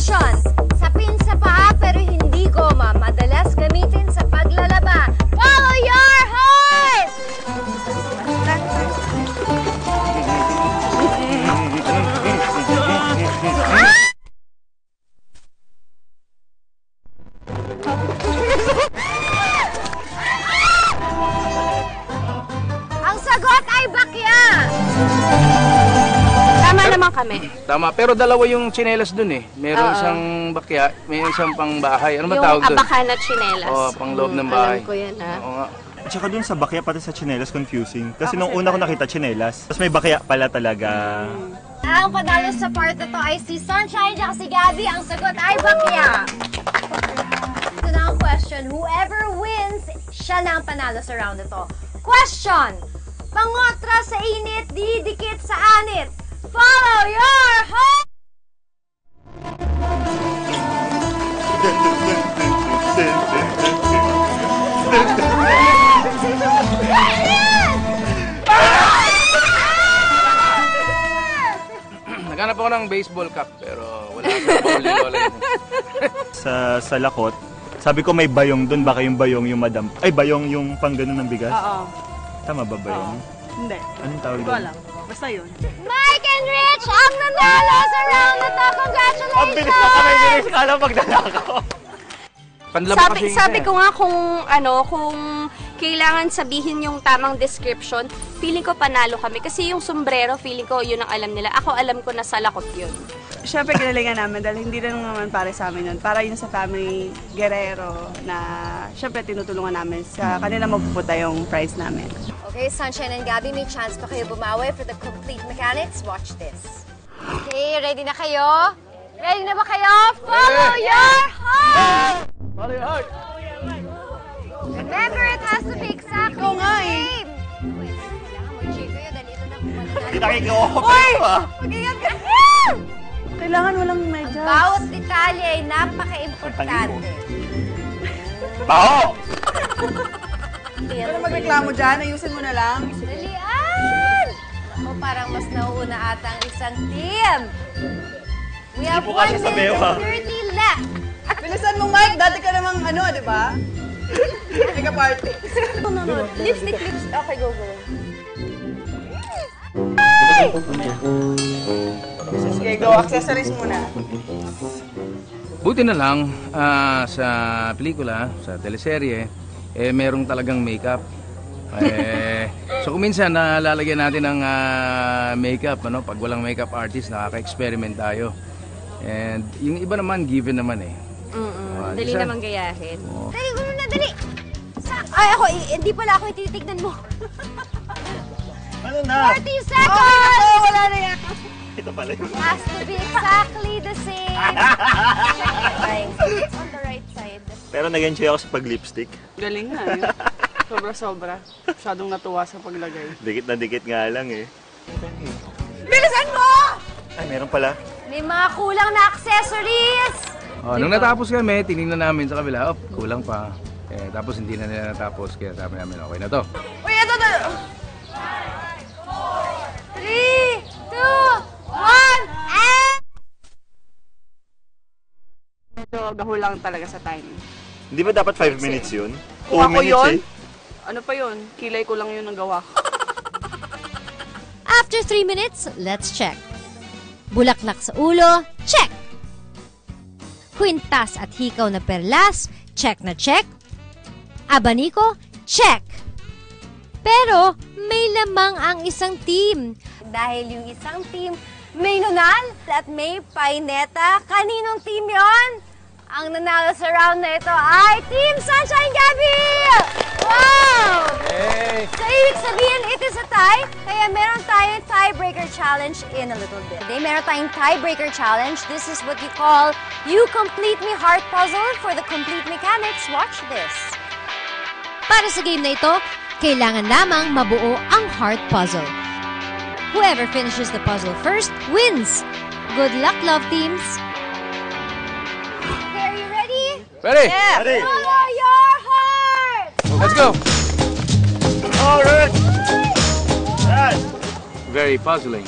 Questions. Sapin sa paa pero hindi goma. Madalas gamitin sa paglalaba. Follow your heart! Ang sagot ay bakya! Tama naman kami. Tama, pero dalawa yung tsinelas dun eh. Meron isang bakya, may isang pang bahay. Ano ba tawag dun? Yung abakan na tsinelas. Oo, pang loob ng bahay. Alam ko yan, ha? Oo nga. At saka dun sa bakya, pati sa tsinelas, confusing. Kasi nung una ko nakita tsinelas, tapos may bakya pala talaga. Ang panalo sa part na to ay si Sunshine at si Gabby. Ang sagot ay bakya. Ito na ang question. Whoever wins, siya na ang panalo sa round na to. Question! Pangotra sa init, didikit sa anit. Follow your heart! Naghanap ako ng baseball cap, pero wala sa Sa lakot, sabi ko may bayong dun, baka yung bayong yung madam. Ay, bayong yung pang ganun ng bigas? Oo. Tama ba bayong? Hindi. Anong tawag Hindi ko doon? alam. Basta yun. Mike and Rich ang nanalo sa round na to. Congratulations! Ang bilis na kami, bilis. Kala magdala ko. Panlaba kasi Sabi ko nga kung kailangan sabihin yung tamang description, feeling ko panalo kami. Kasi yung sombrero, feeling ko yun ang alam nila. Ako alam ko na sa lakot yun. Siyempre, ginalingan namin dahil hindi rin naman para sa amin yun. Para yun sa family Guerrero na siyempre tinutulungan namin sa kanila mapupunta yung prize namin. Okay, Sunshine and Gabby, may chance pa kayo bumawi for the complete mechanics. Watch this. Okay, ready na kayo? Ready na ba kayo? Follow your heart! Follow your heart! Remember, it has to be exactly Ikaw nga the eh. same. Kailangan mag-check kayo dahil ito na pumunta. Hindi nakikawak Uy! pa. Mag-ingat ka! Kailangan walang medyas. Bawat detalye ay napaka-importante. Bao! Wala magreklamo dyan. Ayusin mo na lang. Dalian! O parang mas nauuna ata ang isang team. We have po 1 kasi sa minute bewa. and 30 left. Bilisan mo, Mike. Dati ka namang di ba? Mega party. Lipstick. Okay, go. Okay, go. Accessories muna. Buti na lang sa pelikula, sa teleserye, merong talagang makeup. So kung minsan lalagyan natin ng makeup, pag walang makeup artist, nakaka-experiment tayo. And yung iba naman, given naman eh. Dali naman gayahin. Dali, gano'n na, dali! Ay, ako, hindi pala ako ititignan mo. Ano na? 40 seconds! Wala na yan. Ito pala yun. Has to be exactly the same. It's on the right side. Pero nag-enjoy ako sa pag-lipstick. Galing nga yun. Sobra-sobra. Masyadong natuwa sa paglagay. Dikit na dikit nga lang eh. Bilisan mo! Ay, meron pala. May mga kulang na accessories! Nung natapos kami, tinignan namin sa kabila, kulang pa. Tapos hindi na nila natapos, kaya sabi namin, okay na to. Uy, ito na! 3, 2, 1, and... Medyo gahulang talaga sa time. Hindi ba dapat 5 minutes yun? 2 Kung ako minutes yun, eh. ano pa yun? Kilay ko lang yun ang gawa ko. After 3 minutes, let's check. Bulaklak sa ulo, check. Kwintas at hikaw na perlas, check na check. Abaniko, check. Pero may lamang ang isang team. Dahil yung isang team may nunal at may paineta. Kaninong team yon? Ang nanalo sa round na ito ay Team Sunshine Gabby! Wow! Hey! So, ibig sabihin, it is a tie. Kaya meron tayong tiebreaker challenge in a little bit. Today, meron tayong tiebreaker challenge. This is what you call You Complete Me Heart Puzzle for the complete mechanics. Watch this. Para sa game na ito, kailangan lamang mabuo ang heart puzzle. Whoever finishes the puzzle first wins. Good luck, love teams! Okay, are you ready? Ready? Ready? Follow your heart! Let's go! Alright! Yan! Very puzzling.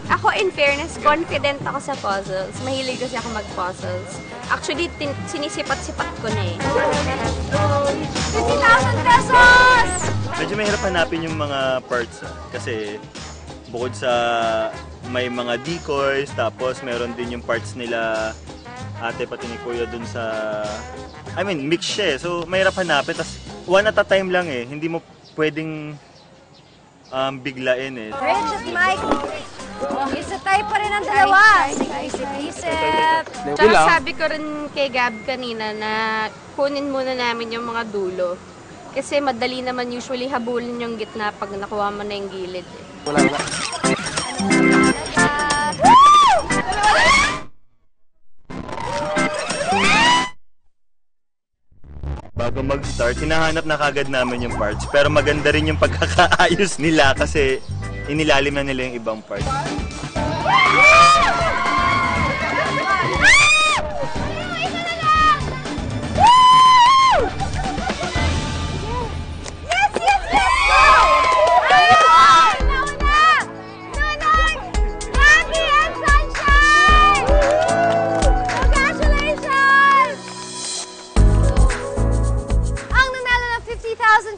Ako Ako, in fairness, confident ako sa puzzles. Mahilig kasi ako mag-puzzles. Actually, sinisipat-sipat ko na eh. 50,000 pesos! Medyo mahirap hanapin yung mga parts kasi bukod sa may mga decoys, tapos meron din yung parts nila ate pati ni kuya dun sa... I mean, mix siya eh. So, mahirap hanapin. Tapos, one at a time lang eh. Hindi mo pwedeng biglain eh. Rich at Mike, isa tayo pa rin ang dalawa. Isip-isip. Tsaka sabi ko rin kay Gab kanina na kunin muna namin yung mga dulo. Kasi madali naman usually habulin yung gitna pag nakuha mo na yung gilid eh. Bago mag-start, hinahanap na kagad namin yung parts. Pero maganda rin yung pagkakaayos nila kasi inilalim na nila yung ibang parts.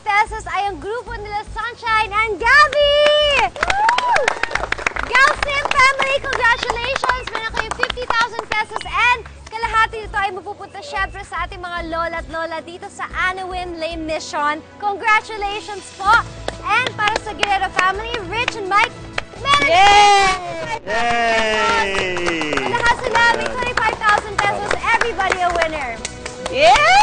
Pesos ay ang grupo nila Sunshine and Gabby! Galsim family, congratulations! Meron kayong 50,000 pesos and kalahati nito ay mapupunta syempre sa ating mga lola at lola dito sa Anawin Lane Mission. Congratulations po! And para sa Guerrero family, Rich and Mike, meron Yay! lahat sila may 25,000 pesos. Everybody a winner! Yeah!